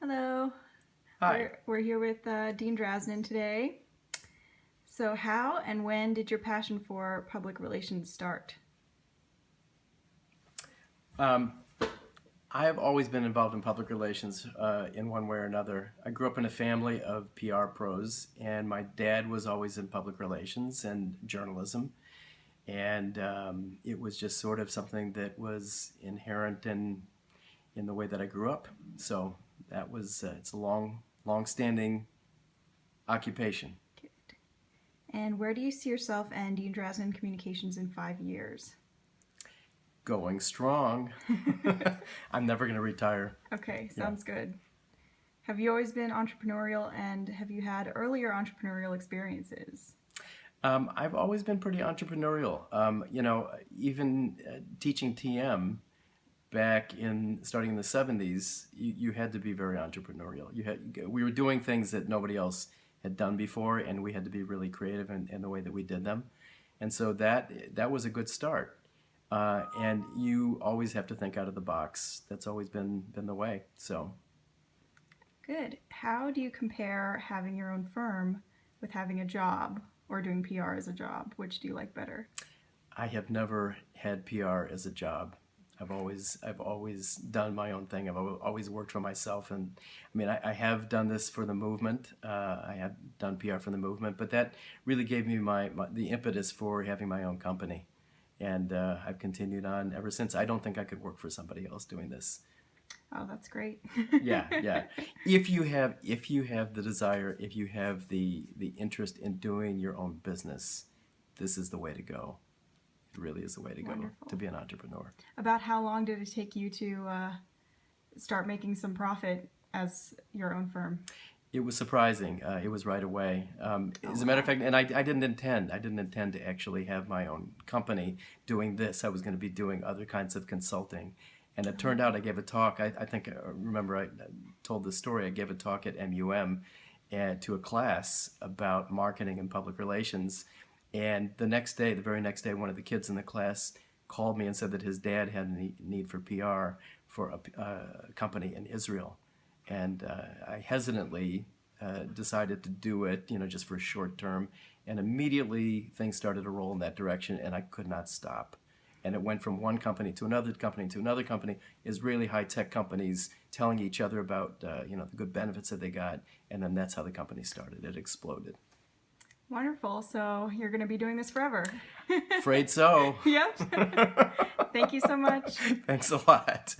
Hello. Hi. We're here with Dean Draznin today. So, how and when did your passion for public relations start? Um, I have always been involved in public relations in one way or another. I grew up in a family of PR pros, and my dad was always in public relations and journalism. And it was just sort of something that was inherent in the way that I grew up. So that was, it's a long-standing occupation. Good. And where do you see yourself and Dean Draznin Communications in 5 years? Going strong. I'm never going to retire. Okay, Yeah. sounds good. Have you always been entrepreneurial and have you had earlier entrepreneurial experiences? I've always been pretty entrepreneurial. Even teaching TM back in starting in the 70s, you had to be very entrepreneurial. We were doing things that nobody else had done before, and we had to be really creative in the way that we did them. And so that was a good start. And you always have to think out of the box. That's always been the way. So Good. How do you compare having your own firm with having a job or doing PR as a job? Which do you like better? I have never had PR as a job. I've always done my own thing. I've always worked for myself, and I mean, I have done this for the movement. I have done PR for the movement, but that really gave me the impetus for having my own company, and I've continued on ever since. I don't think I could work for somebody else doing this. Oh, that's great. Yeah. If you have the desire, if you have the interest in doing your own business, this is the way to go. It really is the way to go Wonderful. to be an entrepreneur. About how long did it take you to start making some profit as your own firm? It was surprising. It was right away. As a matter of fact, and I didn't intend. I didn't intend to actually have my own company doing this. I was going to be doing other kinds of consulting, and it turned out I gave a talk. I think I remember I told this story. I gave a talk at MUM and to a class about marketing and public relations. And the next day, the very next day, one of the kids in the class called me and said that his dad had a need for PR for a company in Israel. And I hesitantly decided to do it, just for a short term. And immediately things started to roll in that direction, and I could not stop. And it went from one company to another company to another company, Israeli high-tech companies telling each other about, the good benefits that they got. And then that's how the company started. It exploded. Wonderful. So you're going to be doing this forever. Afraid so. Yep. Thank you so much. Thanks a lot.